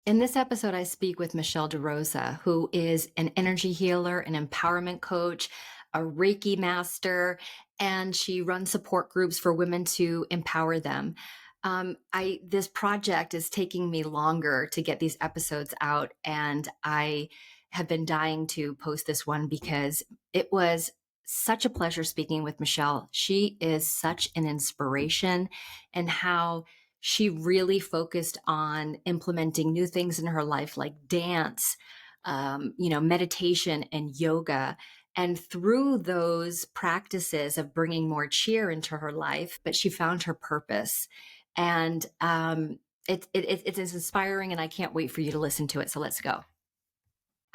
In this episode, I speak with Michele De Rosa, who is an energy healer, an empowerment coach, a Reiki master, and she runs support groups for women to empower them. This project is taking me longer to get these episodes out, and I have been dying to post this one because it was such a pleasure speaking with Michele. She is such an inspiration, and how she really focused on implementing new things in her life, like dance, meditation and yoga. And through those practices of bringing more cheer into her life, but she found her purpose. And it's inspiring, and I can't wait for you to listen to it. So let's go.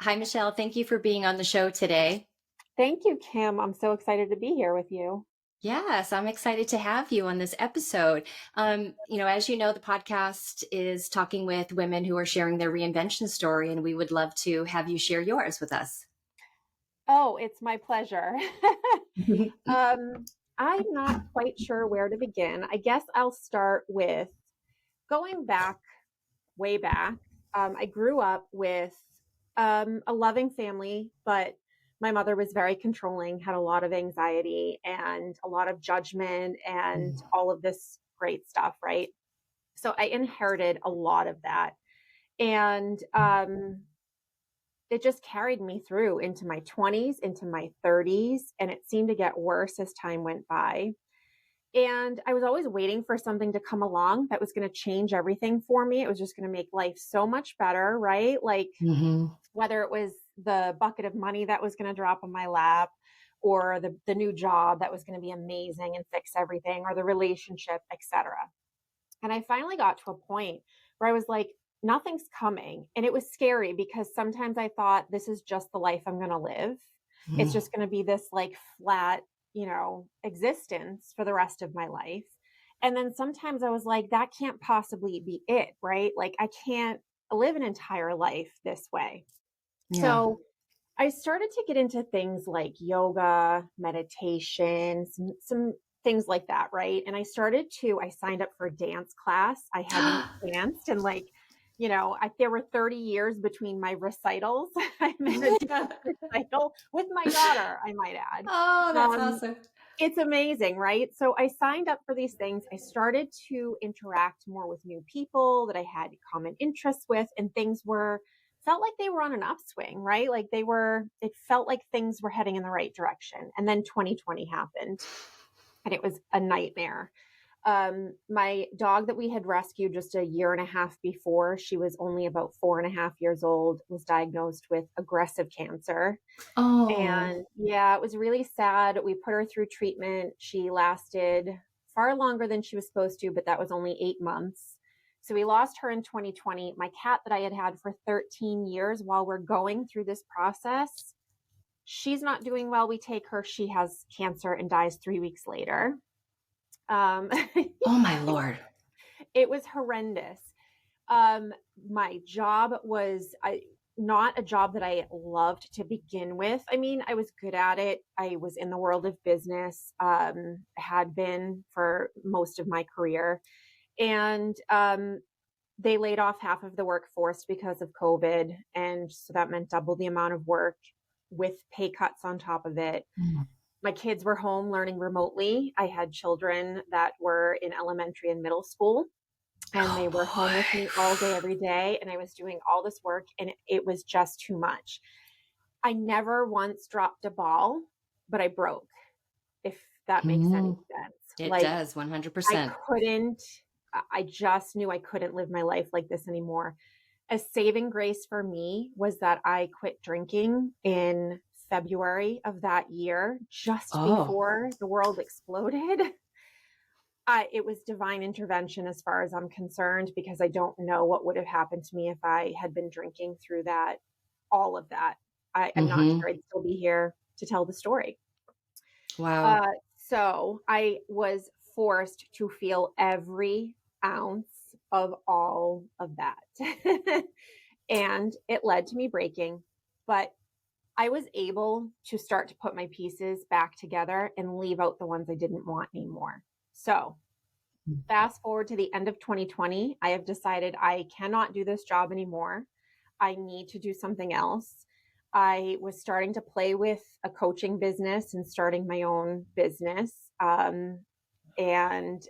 Hi, Michele. Thank you for being on the show today. Thank you, Kim. I'm so excited to be here with you. Yes, I'm excited to have you on this episode. As you know, the podcast is talking with women who are sharing their reinvention story, and we would love to have you share yours with us. Oh, it's my pleasure. I'm not quite sure where to begin. I guess I'll start with going back, way back. I grew up with a loving family, but my mother was very controlling, had a lot of anxiety and a lot of judgment and all of this great stuff, right? So I inherited a lot of that. And it just carried me through into my 20s, into my 30s, and it seemed to get worse as time went by. And I was always waiting for something to come along that was going to change everything for me. It was just going to make life so much better, right? Like Mm-hmm. whether it was the bucket of money that was going to drop on my lap, or the new job that was going to be amazing and fix everything, or the relationship, etc. And I finally got to a point where I was like, nothing's coming. And it was scary because sometimes I thought, this is just the life I'm going to live. It's just going to be this like flat, existence for the rest of my life. And then sometimes I was like, that can't possibly be it, right? Like, I can't live an entire life this way. Yeah. So I started to get into things like yoga, meditation, some things like that, right? And I signed up for a dance class. I hadn't danced and there were 30 years between my recitals. I'm in a dance recital with my daughter, I might add. Oh, that's Um, awesome. it's amazing, right? So I signed up for these things. I started to interact more with new people that I had common interests with, and things were felt like they were on an upswing, right? It felt like things were heading in the right direction. And then 2020 happened, and it was a nightmare. My dog that we had rescued just a year and a half before, she was only about 4.5 years old, was diagnosed with aggressive cancer. Oh, And yeah, it was really sad. We put her through treatment. She lasted far longer than she was supposed to, but that was only 8 months. So we lost her in 2020. My cat that I had had for 13 years while we're going through this process, she's not doing well. We take her, she has cancer and dies 3 weeks later. Um, oh my Lord. it was horrendous. Um, my job was not a job that I loved to begin with. I mean, I was good at it. I was in the world of business, had been for most of my career. And they laid off half of the workforce because of COVID. And so that meant double the amount of work with pay cuts on top of it. Mm. My kids were home learning remotely. I had children that were in elementary and middle school, and Oh they were home with me all day, every day. And I was doing all this work, and it was just too much. I never once dropped a ball, but I broke, if that boy. makes any sense. It Like, does, I 100%. couldn't, I just knew I couldn't live my life like this anymore. A saving grace for me was that I quit drinking in February of that year, just Oh, before the world exploded. It was divine intervention as far as I'm concerned, because I don't know what would have happened to me if I had been drinking through that, all of that. I'm not mm-hmm. sure I'd still be here to tell the story. Wow. Uh, so I was forced to feel every ounce of all of that. And it led to me breaking, but I was able to start to put my pieces back together and leave out the ones I didn't want anymore. So fast forward to the end of 2020, I have decided I cannot do this job anymore. I need to do something else. I was starting to play with a coaching business and starting my own business. And,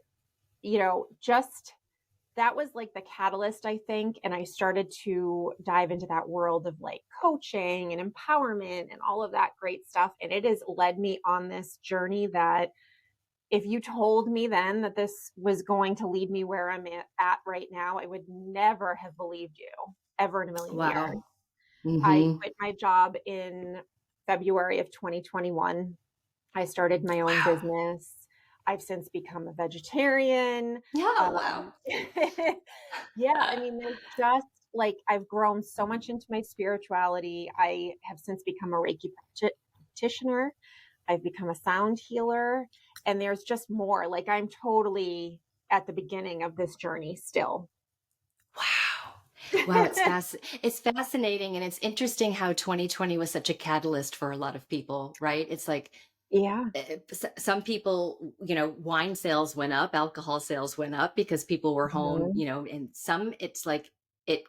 just that was like the catalyst, I think. And I started to dive into that world of like coaching and empowerment and all of that great stuff. And it has led me on this journey that if you told me then that this was going to lead me where I'm at right now, I would never have believed you ever in a million years. Wow. I Hmm. quit my job in February of 2021. I started my own Wow. business. I've since become a vegetarian. Yeah. Wow. Um, yeah, I mean, there's just like I've grown so much into my spirituality. I have since become a Reiki practitioner. I've become a sound healer, and there's just more. Like I'm totally at the beginning of this journey still. Wow. Wow, it's fascinating, and it's interesting how 2020 was such a catalyst for a lot of people, right? It's like Yeah. some people, wine sales went up, alcohol sales went up because people were home, Mhm. and some it's like it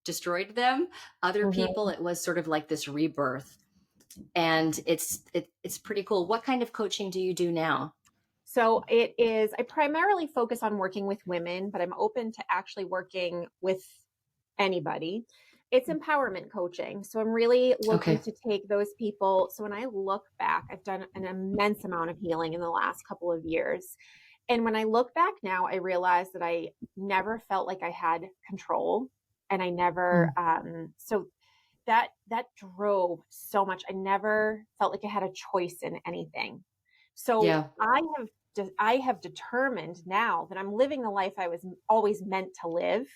destroyed them. Other people, Mhm. it was sort of like this rebirth, and it's pretty cool. What kind of coaching do you do now? So it is, I primarily focus on working with women, but I'm open to actually working with anybody. It's empowerment coaching. So I'm really looking Okay. to take those people. So when I look back, I've done an immense amount of healing in the last couple of years. And when I look back now, I realize that I never felt like I had control. And I never, Mm. so that drove so much. I never felt like I had a choice in anything. So Yeah. I have determined now that I'm living the life I was always meant to live.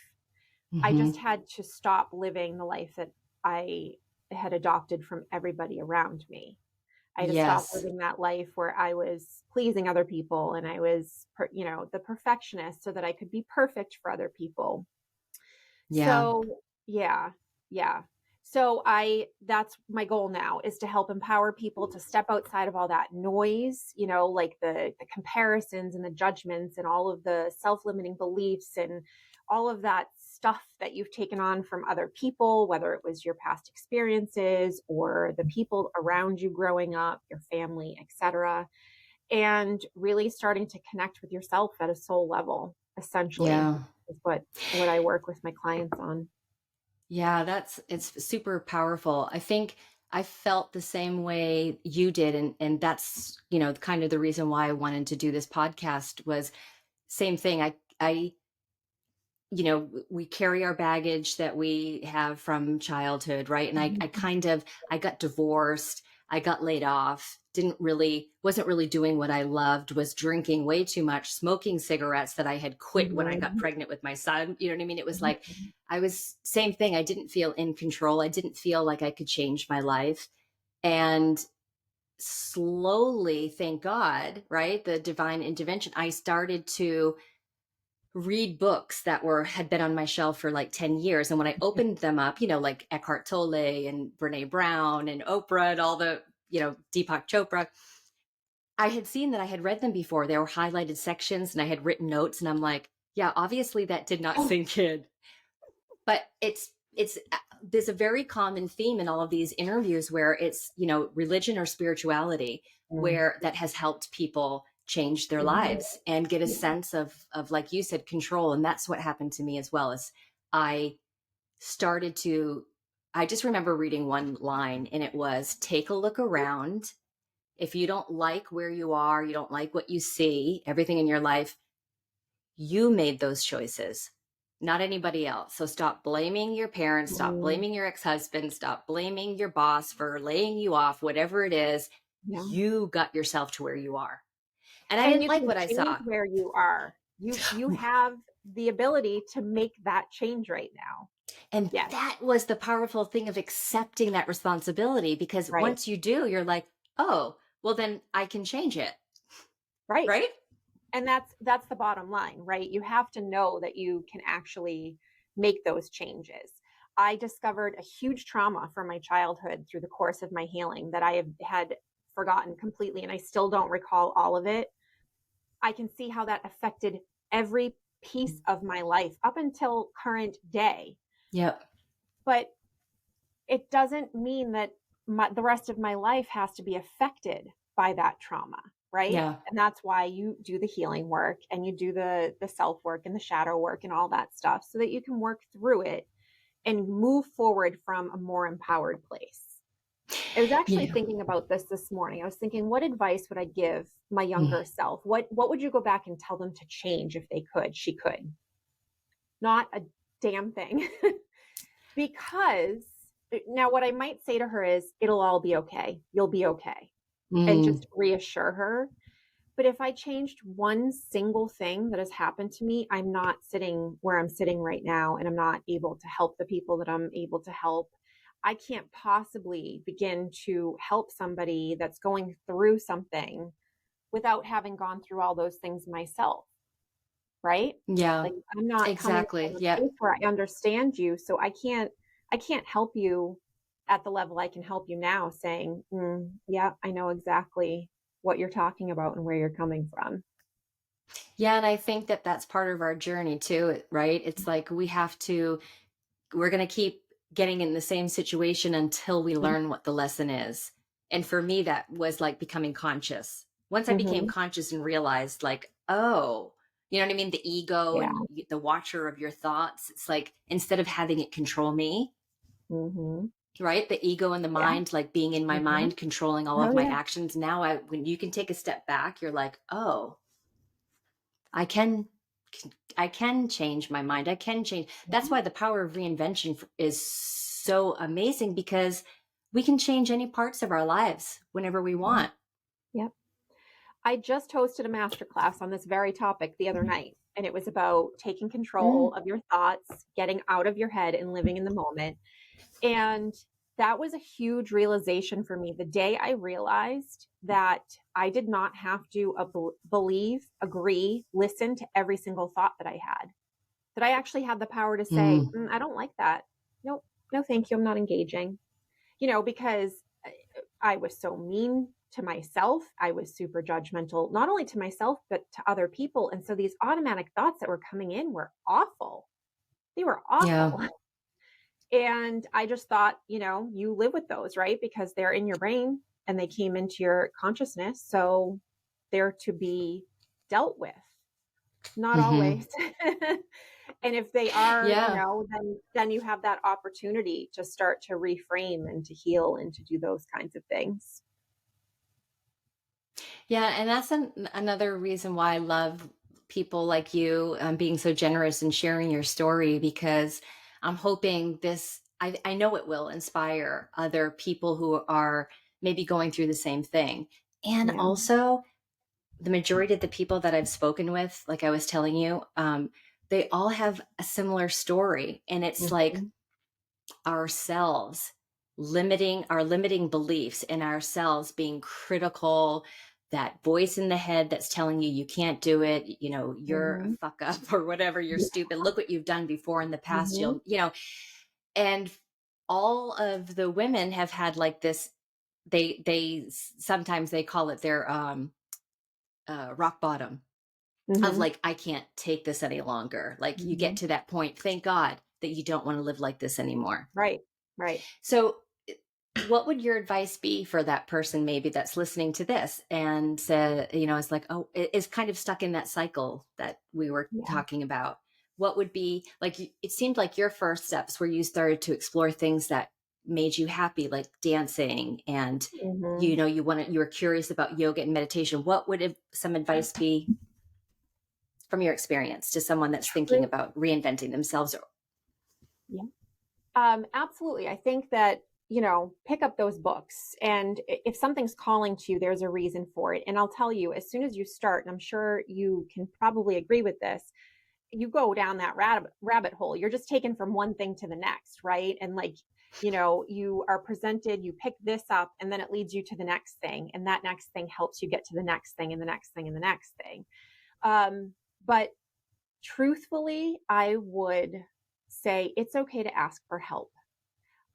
I just Hmm. had to stop living the life that I had adopted from everybody around me. I had to stop Yes. living that life where I was pleasing other people and I was, the perfectionist so that I could be perfect for other people. Yeah. So, yeah, yeah. So that's my goal now is to help empower people to step outside of all that noise, like the comparisons and the judgments and all of the self-limiting beliefs and all of that stuff that you've taken on from other people, whether it was your past experiences or the people around you growing up, your family, etc. And really starting to connect with yourself at a soul level, essentially, Yeah. is what I work with my clients on. Yeah, it's super powerful. I think I felt the same way you did, and that's, kind of the reason why I wanted to do this podcast was same thing. I we carry our baggage that we have from childhood, right? And Mhm. I got divorced, I got laid off, wasn't really doing what I loved, was drinking way too much, smoking cigarettes that I had quit when I got Mhm. pregnant with my son. You know what I mean? It was like Mhm. I was same thing. I didn't feel in control. I didn't feel like I could change my life. And slowly, thank God, right? The divine intervention, I started to read books that had been on my shelf for like 10 years, and when I opened them up, like Eckhart Tolle and Brene Brown and Oprah and all the, Deepak Chopra, I had seen that I had read them before. They were highlighted sections and I had written notes, and I'm like, yeah, obviously that did not sink in. But it's there's a very common theme in all of these interviews where it's, religion or spirituality Mhm. where that has helped people change their Mhm. lives and get a Yeah. sense of, like you said, control. And that's what happened to me as well. As I started to I just remember reading one line, and it was, take a look around. If you don't like where you are, you don't like what you see, everything in your life, you made those choices, not anybody else. So stop blaming your parents, stop Mhm. blaming your ex-husband, stop blaming your boss for laying you off, whatever it is. Yeah. You got yourself to where you are. And I And didn't you like can what I change saw. where you are. You have the ability to make that change right now. And Yes. that was the powerful thing of accepting that responsibility, because Right. once you do, you're like, oh, well, then I can change it. Right. Right. And that's the bottom line, right? You have to know that you can actually make those changes. I discovered a huge trauma from my childhood through the course of my healing that I had forgotten completely, and I still don't recall all of it. I can see how that affected every piece of my life up until current day. Yep. But it doesn't mean that the rest of my life has to be affected by that trauma, right? Yeah. And that's why you do the healing work and you do the self work and the shadow work and all that stuff so that you can work through it and move forward from a more empowered place. I was actually Yeah. thinking about this morning. I was thinking, what advice would I give my Mm. younger self? What would you go back and tell them to change if they could? She could. Not a damn thing. Because now what I might say to her is, it'll all be okay. You'll be okay. And Mm. just reassure her. But if I changed one single thing that has happened to me, I'm not sitting where I'm sitting right now, and I'm not able to help the people that I'm able to help. I can't possibly begin to help somebody that's going through something without having gone through all those things myself, right? Yeah. Like, I'm not coming Exactly. from a Yep. place where I understand you, so I can't help you at the level I can help you now, saying, yeah, I know exactly what you're talking about and where you're coming from. Yeah, and I think that that's part of our journey too, right? It's like we're going to keep getting in the same situation until we Mhm. learn what the lesson is. And for me, that was like becoming conscious. Once I became Mhm. conscious and realized, like, oh, you know what I mean? The ego Yeah. and the watcher of your thoughts, it's like instead of having it control me, Mhm. right? The ego and the Yeah. mind, like being in my Mhm. mind, controlling all Oh, of my yeah. actions. Now, when you can take a step back, you're like, oh, I can I can change my mind. I can change. That's Mhm. why the power of reinvention is so amazing because we can change any parts of our lives whenever we Yeah. want. Yep. I just hosted a masterclass on this very topic the other night, and it was about taking control Mm. of your thoughts, getting out of your head and living in the moment. And that was a huge realization for me the day I realized that I did not have to believe, agree, listen to every single thought that I had. That I actually had the power to say, Mm. I don't like that. Nope, no, thank you. I'm not engaging. Because I was so mean to myself. I was super judgmental, not only to myself, but to other people. And so these automatic thoughts that were coming in were awful. They were Yeah. awful. And I just thought, you live with those, right? Because they're in your brain and they came into your consciousness. So they're to be dealt with, not Hmm. always. And if they are, Yeah. then you have that opportunity to start to reframe and to heal and to do those kinds of things. Yeah. And that's another reason why I love people like you being so generous and sharing your story because I'm hoping I know it will inspire other people who are maybe going through the same thing. And Yeah. also, the majority of the people that I've spoken with, like I was telling you, they all have a similar story. And it's like Mhm. ourselves limiting our limiting beliefs in ourselves being critical, that voice in the head that's telling you you can't do it, you're a Mhm. fuck up or whatever, you're Yeah. stupid, look what you've done before in the past, Mhm. and all of the women have had like this, they sometimes they call it their rock bottom of Mhm. like, I can't take this any longer. Like you get Mhm. to that point, thank God that you don't want to live like this anymore. Right. Right. So, what would your advice be for that person maybe that's listening to this and it's like, oh, is kind of stuck in that cycle that we were Yeah. talking about? What would be like, it seemed like your first steps where you started to explore things that made you happy, like dancing and, Mhm. you were curious about yoga and meditation. What would some advice be from your experience to someone that's thinking True. about reinventing themselves? Yeah. Absolutely. I think that, pick up those books. And if something's calling to you, there's a reason for it. And I'll tell you, as soon as you start, and I'm sure you can probably agree with this, you go down that rabbit hole. You're just taken from one thing to the next, right? And like, you are presented, you pick this up, and then it leads you to the next thing. And that next thing helps you get to the next thing and the next thing and the next thing. But truthfully, I would say it's okay to ask for help.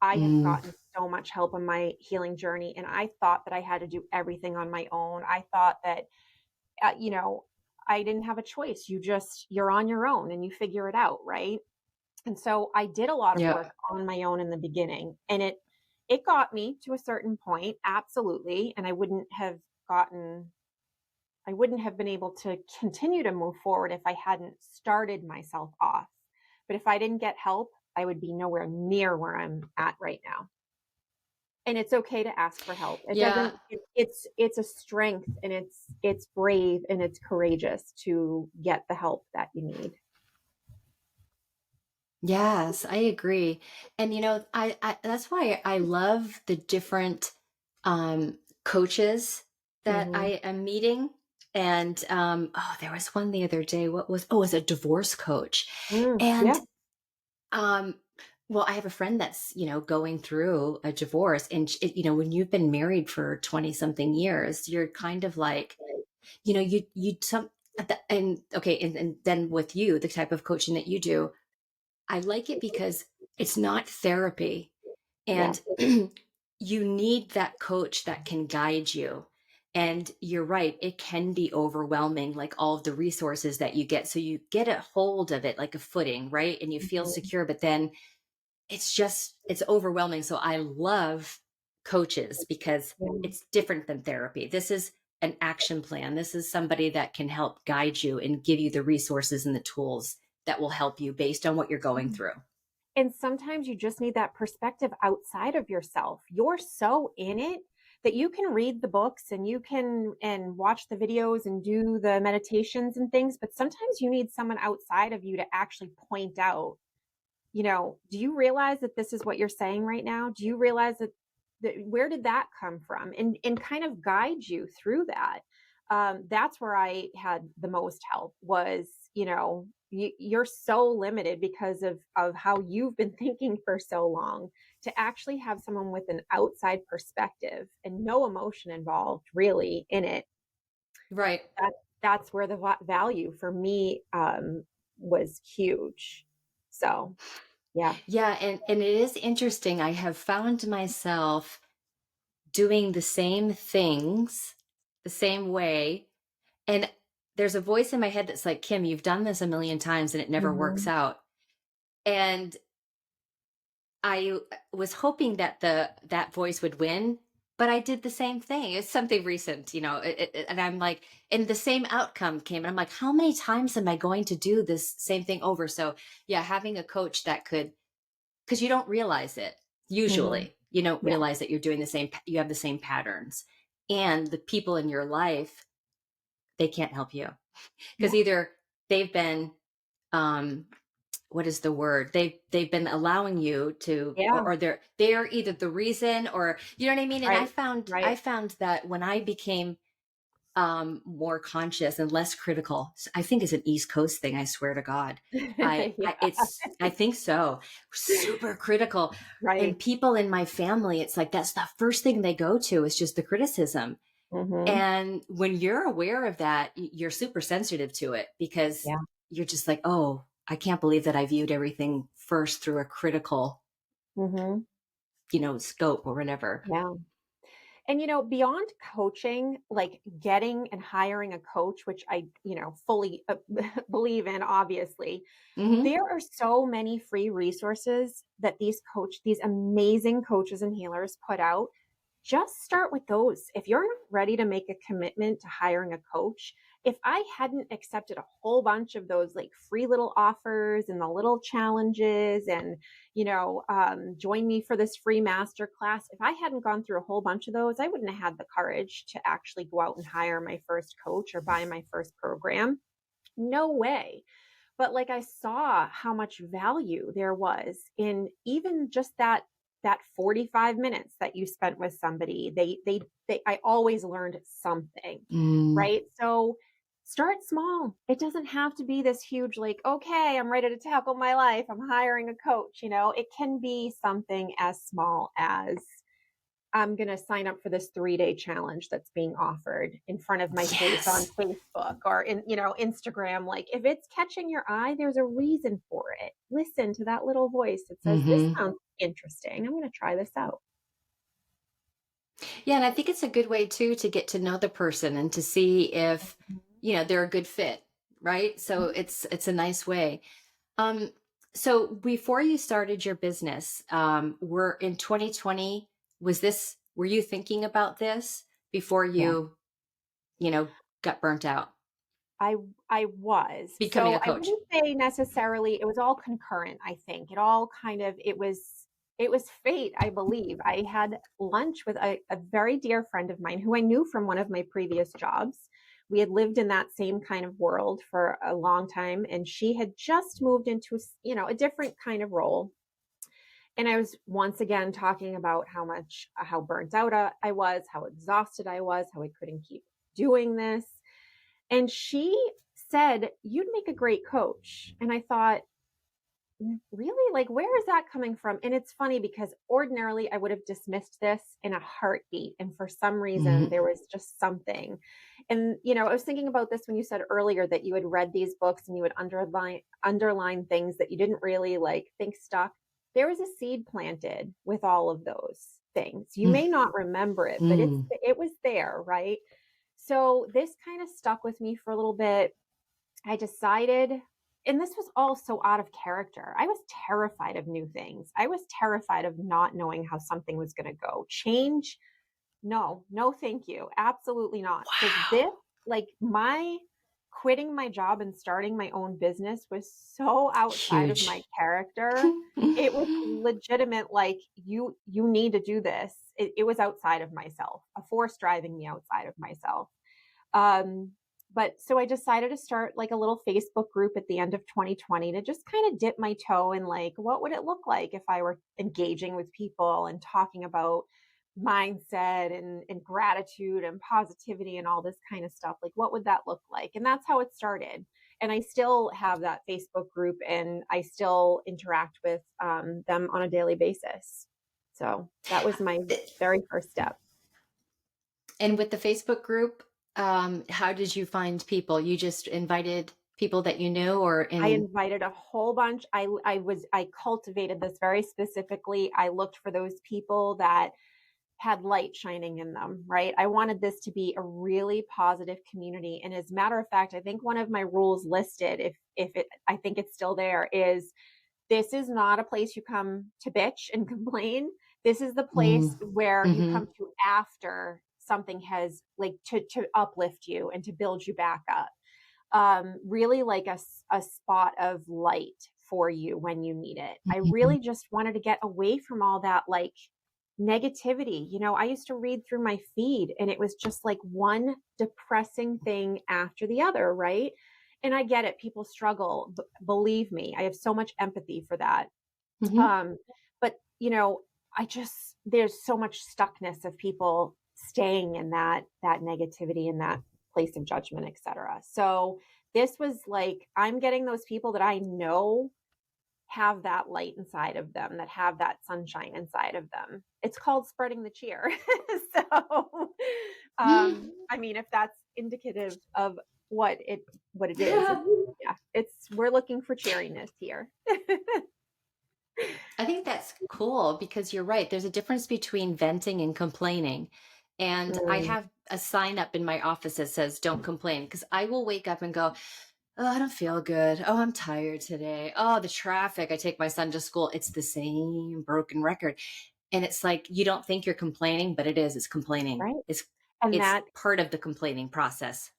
I have Mm. gotten so much help on my healing journey, and I thought that I had to do everything on my own. I thought that, uh, you know, I didn't have a choice. You're on your own and you figure it out, right? And so I did a lot of Yeah. work on my own in the beginning, and it got me to a certain point, absolutely, and gotten I wouldn't have been able to continue to move forward if I hadn't started myself off. But if I didn't get help, I would be nowhere near where I'm at right now. And it's okay to ask for help. It Yeah. doesn't it's a strength, and it's brave and it's courageous to get the help that you need. Yes, I agree. And I that's why I love the different coaches that Mhm. I am meeting. And oh, there was one the other day. It was a divorce coach. And Yeah. um well, I have a friend that's, going through a divorce, and when you've been married for 20 something years, you're kind of like, you some and okay, and then with you, the type of coaching that you do, I like it because it's not therapy, Yeah. and you need that coach that can guide you. And you're right, it can be overwhelming, like all of the resources that you get. So you get a hold of it like a footing, right? And you feel Mhm. secure, but then it's overwhelming. So I love coaches because Yeah. it's different than therapy. This is an action plan. This is somebody that can help guide you and give you the resources and the tools that will help you based on what you're going through. And sometimes you just need that perspective outside of yourself. You're so in it that you can read the books and you can and watch the videos and do the meditations and things, but sometimes you need someone outside of you to actually point out, do you realize that this is what you're saying right now? Do you realize that where did that come from? And kind of guide you through that. That's where I had the most help was, you're so limited because of how you've been thinking for so long. To actually have someone with an outside perspective and no emotion involved really in it, Right. that that's where the value for me was huge. So yeah. Yeah, and it is interesting. I have found myself doing the same things the same way, and there's a voice in my head that's like, "Kim, you've done this a million times and it never works Mhm. out." And I was hoping that that voice would win, but I did the same thing. It's something recent, and I'm like, and the same outcome came, and I'm like, how many times am I going to do this same thing over? So yeah, having a coach that could, because you don't realize it Mhm. usually. You don't Yeah. realize that you're doing the same. You have the same patterns, and the people in your life, they can't help you because Yeah. either they've been um what is the word, they've been allowing you to, Yeah. or they're either the reason, or you know what I mean. And i Right. found i Right. found that when I became more conscious and less critical, I think it's an East Coast thing, I swear to God. Yeah. I think so. Super critical. Right. And people in my family, it's like that's the first thing they go to is just the criticism. Mhm. And when you're aware of that, you're super sensitive to it because Yeah. you're just like, oh, I can't believe that I viewed everything first through a critical, Mhm. scope or whatever. Yeah. And beyond coaching, like getting and hiring a coach, which I, fully believe in, obviously, Hmm. there are so many free resources that these amazing coaches and healers put out. Just start with those. If you're not ready to make a commitment to hiring a coach, if I hadn't accepted a whole bunch of those like free little offers and the little challenges and, join me for this free master class, if I hadn't gone through a whole bunch of those, I wouldn't have had the courage to actually go out and hire my first coach or buy my first program. No way. But like I saw how much value there was in even just that 45 minutes that you spent with somebody. They I always learned something, Mm. right? So start small. It doesn't have to be this huge like, okay, I'm ready to tackle my life. I'm hiring a coach, It can be something as small as I'm going to sign up for this 3-day challenge that's being offered in front of my face on Yes. Facebook or Instagram. Like if it's catching your eye, there's a reason for it. Listen to that little voice that says, this Hmm. sounds interesting. I'm going to try this out. Yeah, and I think it's a good way too to get to know the person and to see if, you know, they're a good fit, right? So Mhm. it's a nice way. Um, so before you started your business, were in 2020, were you thinking about this before Yeah. you know, got burnt out I I was. becoming So a I coach? wouldn't say necessarily it was all concurrent, I think. It all kind of it was fate, I believe. I had lunch with a very dear friend of mine who I knew from one of my previous jobs. We had lived in that same kind of world for a long time, and she had just moved into a different kind of role. And I was once again talking about how burnt out I was, how exhausted I was, how I couldn't keep doing this. And she said, "You'd make a great coach." And I thought, Really? Like, where is that coming from?" And it's funny because ordinarily I would have dismissed this in a heartbeat. And for some reason, Mhm. there was just something. And I was thinking about this when you said earlier that you had read these books and you would underline things that you didn't really like think stuck. There was a seed planted with all of those things. You Mm, may not remember it, but mm, it was there, right? So this kind of stuck with me for a little bit. I decided, and this was all so out of character. I was terrified of new things. I was terrified of not knowing how something was going to go. Change, no, no, thank you. Absolutely not. So, wow, my quitting my job and starting my own business was so outside of my huge. character. It was legitimate, like, you need to do this. It was outside of myself, a force driving me outside of myself. Um, but so I decided to start like a little Facebook group at the end of 2020 to just kind of dip my toe in, like, what would it look like if I were engaging with people and talking about mindset and gratitude and positivity and all this kind of stuff. Like, what would that look like? And that's how it started. And I still have that Facebook group and I still interact with them on a daily basis. So that was my very first step. And with the Facebook group, how did you find people? You just invited people that you knew or I in invited a whole bunch. I cultivated this very specifically. I looked for those people that had light shining in them, right? I wanted this to be a really positive community. And as a matter of fact, I think one of my rules listed, if it I think it's still there, is this is not a place you come to bitch and complain. This is the place mm, where you come mhm, to after something has, like, to uplift you and to build you back up. Really like a spot of light for you when you need it. I mhm, really just wanted to get away from all that, like, negativity. I used to read through my feed and it was just like one depressing thing after the other, right? And I get it. People struggle. Believe me, I have so much empathy for that. mhm. Um, but I just there's so much stuckness of people staying in that negativity and that place of judgment, etc. So this was like, I'm getting those people that I know have that light inside of them, that have that sunshine inside of them. It's called spreading the cheer. So I mean, if that's indicative of what it is, yeah, we're looking for cheeriness here. I think that's cool because you're right. There's a difference between venting and complaining. And I Mm, have a sign up in my office that says, don't complain. Because I will wake up and go, oh, I don't feel good. Oh, I'm tired today. Oh, the traffic. I take my son to school. It's the same broken record. And it's like, you don't think you're complaining, but it is. It's complaining. right. It's, And it's that part of the complaining process.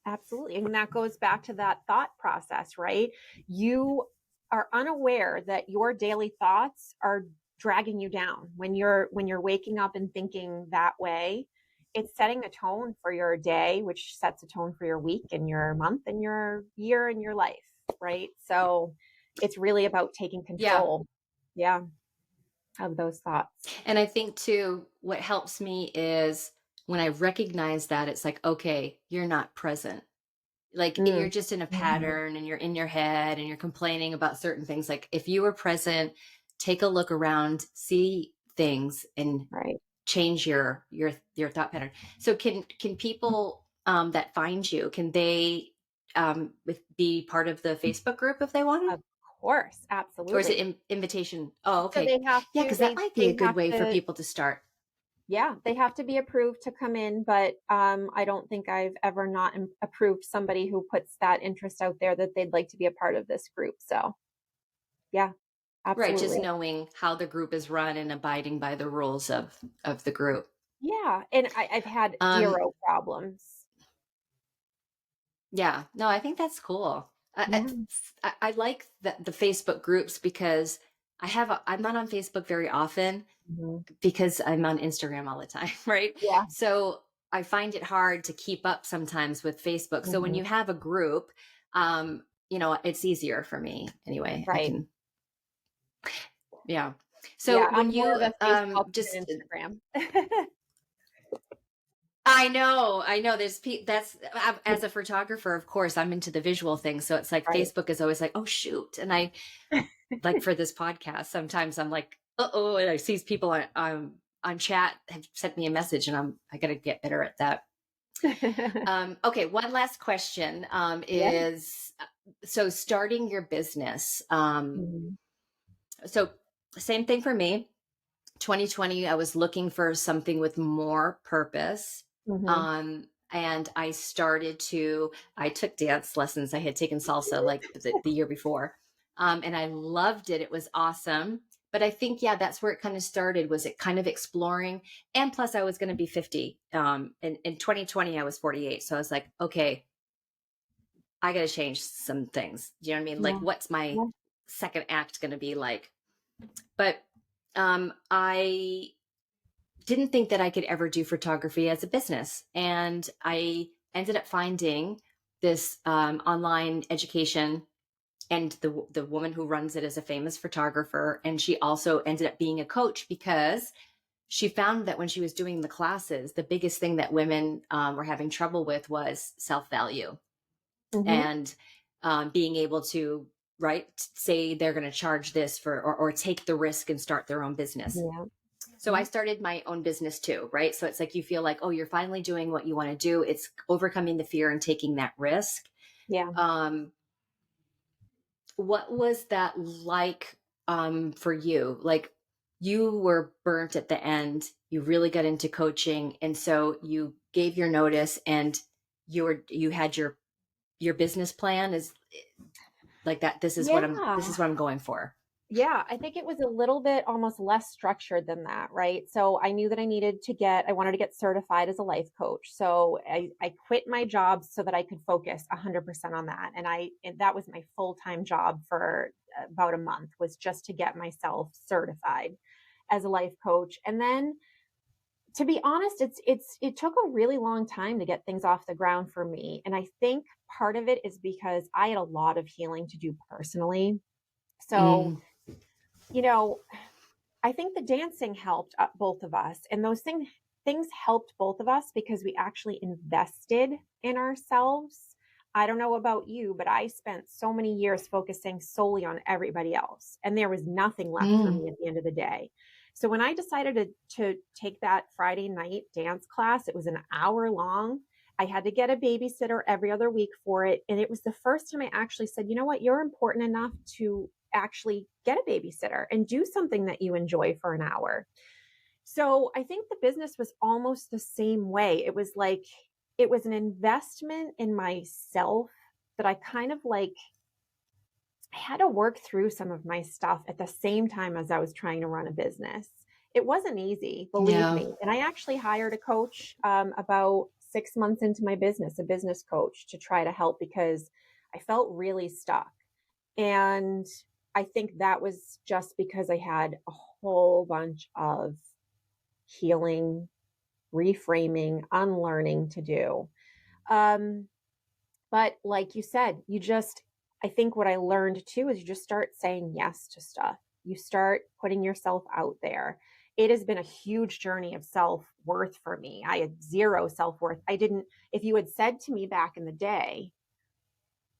Absolutely. And that goes back to that thought process, right? You are unaware that your daily thoughts are dragging you down. When you're waking up and thinking that way, it's setting a tone for your day, which sets a tone for your week and your month and your year and your life, right? So it's really about taking Yeah. control, yeah, of those thoughts. And I think too, what helps me is when I recognize that it's like, okay, you're not present. Like you're Mm, just in a mhm, pattern and you're in your head and you're complaining about certain things. Like if you were present, take a look around, see things and right. change your thought pattern. So can people that find you, can they be part of the Facebook group if they wanted? Of course, Or is it absolutely. invitation? Oh, So okay. Yeah, because that might be a they good have way for to people to start. Yeah, they have to be approved to come in, but I don't think I've ever not approved somebody who puts that interest out there that they'd like to be a part of this group. So, yeah, Right, just absolutely. knowing how the group is run and abiding by the rules of the group. Yeah, and I've had Um, 0 problems. yeah, no, I think that's cool. Yeah. I like the Facebook groups because I'm not on Facebook very often Mhm. because I'm on Instagram all the time, right? Yeah. So I find it hard to keep up sometimes with Facebook. So when Mhm. you have a group, it's easier for me anyway. I Right. can, yeah. Yeah, So when I'm more you of a Facebook than just Instagram. I know. As a photographer, of course, I'm into the visual thing. So it's like Right. Facebook is always like, oh shoot, and I like for this podcast. Sometimes I'm like, oh, and I see people on chat have sent me a message, and I got to get better at that. Okay, one last question Yeah. is so starting your business. Mhm. So same thing for me. 2020, I was looking for something with more purpose. Mhm. And I took dance lessons. I had taken salsa like the year before. And I loved it. It was awesome. But I think, yeah, that's where it kind of started, was it kind of exploring. And plus I was going to be 50. In 2020, I was 48. So I was like, okay, I got to change some things. Do you know what I mean? Like, Yeah. what's my Yeah. second act going to be like? But I didn't think that I could ever do photography as a business. And I ended up finding this online education, and the woman who runs it is a famous photographer. And she also ended up being a coach because she found that when she was doing the classes, the biggest thing that women were having trouble with was self value Mhm. and being able to, right, say they're going to charge this or take the risk and start their own business. Yeah. So I Yeah. started my own business too, right? So it's like you feel like, oh, you're finally doing what you want to do. It's overcoming the fear and taking that risk. Yeah. Um, what was that like for you? Like you were burnt at the end. You really got into coaching, and so you gave your notice, and you had your business plan is like that. This Yeah. is what I'm going for. Yeah, I think it was a little bit almost less structured than that, right? So I knew that I wanted to get certified as a life coach. So I quit my job so that I could focus 100% on that. And that was my full-time job for about a month, was just to get myself certified as a life coach. And then, to be honest, it took a really long time to get things off the ground for me. And I think part of it is because I had a lot of healing to do personally. So, Mm, you know, I think the dancing helped both of us, and things helped both of us because we actually invested in ourselves. I don't know about you, but I spent so many years focusing solely on everybody else, and there was nothing left for mm, me at the end of the day. So when I decided to take that Friday night dance class, it was an hour long. I had to get a babysitter every other week for it. And it was the first time I actually said, you know what, you're important enough to actually get a babysitter and do something that you enjoy for an hour. So I think the business was almost the same way. It was an investment in myself that I kind of like, I had to work through some of my stuff at the same time as I was trying to run a business. It wasn't easy, believe yeah. me. And I actually hired a coach about 6 months into my business, a business coach, to try to help because I felt really stuck. And I think that was just because I had a whole bunch of healing, reframing, unlearning to do. Um, but like you said, I think what I learned too is you just start saying yes to stuff. You start putting yourself out there. It has been a huge journey of self worth for me. I had zero self worth. If you had said to me back in the day,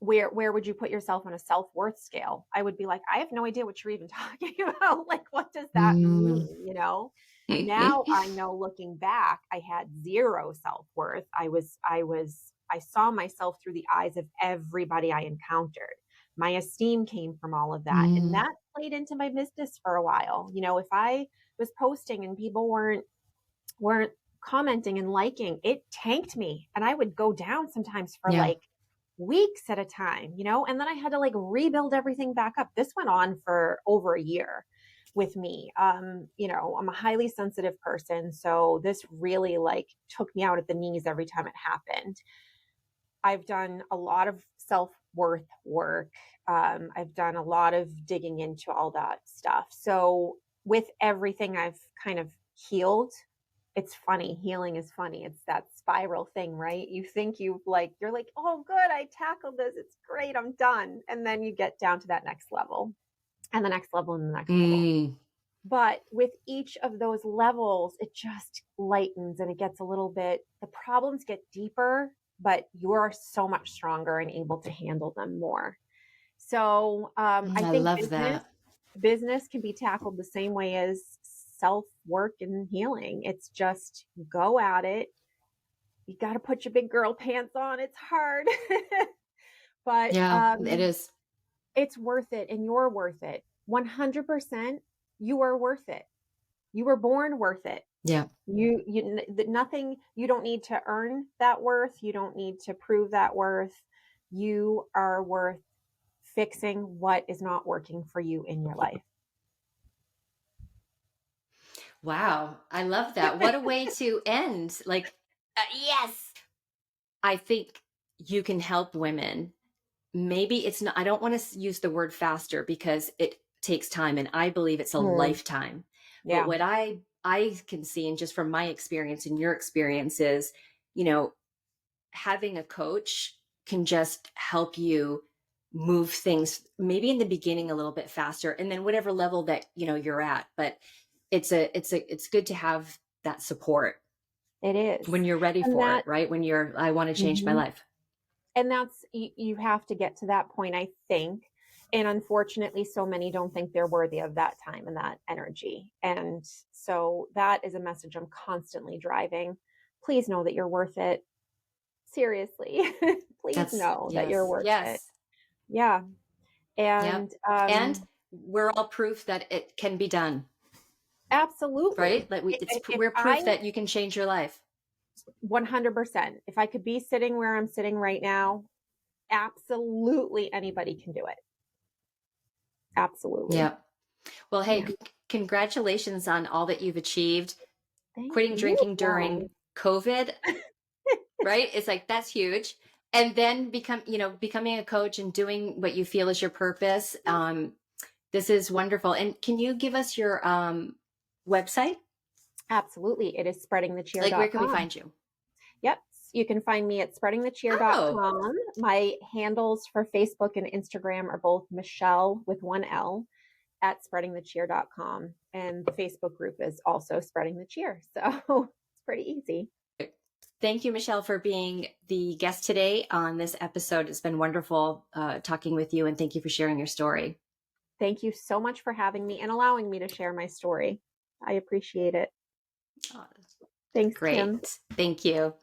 where would you put yourself on a self-worth scale? I would be like, I have no idea what you're even talking about. Like, what does that Mm. mean? Now I know, looking back, I had zero self-worth. I saw myself through the eyes of everybody I encountered. My esteem came from all of that. And Mm. that played into my business for a while. If I was posting and people weren't weren't commenting and liking, it tanked me. And I would go down sometimes for Yeah. like weeks at a time, you know, and then I had to like rebuild everything back up. This went on for over a year with me. You know, I'm a highly sensitive person. So this really like took me out at the knees every time it happened. I've done a lot of self-worth work. I've done a lot of digging into all that stuff. So with everything I've kind of healed, it's funny. Healing is funny. It's that spiral thing, right? You think you're like, oh, good, I tackled this. It's great. I'm done. And then you get down to that next level and the next level and the next level. Mm, But with each of those levels, it just lightens and it gets a little bit, the problems get deeper, but you're so much stronger and able to handle them more. So I I think love that. business can be tackled the same way as self work and healing. It's just go at it. You got to put your big girl pants on. It's hard, but Yeah, it is. it's worth it, and you're worth it. 100%. You are worth it. You were born worth it. Yeah. Nothing, you don't need to earn that worth. You don't need to prove that worth. You are worth fixing what is not working for you in your life. Wow. I love that. What a way to end. Like, yes. I think you can help women. Maybe it's not, I don't want to use the word faster because it takes time and I believe it's a Mm, lifetime. But yeah, what I can see, and just from my experience and your experiences, you know, having a coach can just help you move things maybe in the beginning a little bit faster and then whatever level that you're at, but it's good to have that support it is. when you're ready And for it, that, right? When you're, I want to change my mhm. life. And that's, you have to get to that point, I think. And unfortunately, so many don't think they're worthy of that time and that energy. And so that is a message I'm constantly driving. Please know that you're worth it. Seriously, please That's know that you're yes, worth it. yes. Yeah. Yep. And And we're all proof that it can be done, right? absolutely. Like If we're I proof that you can change your life. 100%, if I could be sitting where I'm sitting right now, absolutely anybody can do it. Absolutely. Yep. Well, hey, Yeah. congratulations on all that you've achieved. Thank Quitting you. drinking during COVID, right? It's like that's huge. And then becoming a coach and doing what you feel is your purpose. This is wonderful. And can you give us your website? Absolutely. It is Like, where can we spreadingthecheer.com. find you? Yep. You can find me at Oh, spreadingthecheer.com. My handles for Facebook and Instagram are both Michelle with one L at spreadingthecheer.com. And the Facebook group is also Spreading the Cheer. So it's pretty easy. thank you, Michelle, for being the guest today on this episode. It's been wonderful talking with you, and thank you for sharing your story. Thank you so much for having me and allowing me to share my story. I appreciate it. Oh, Thanks, Kim. great. Thank you.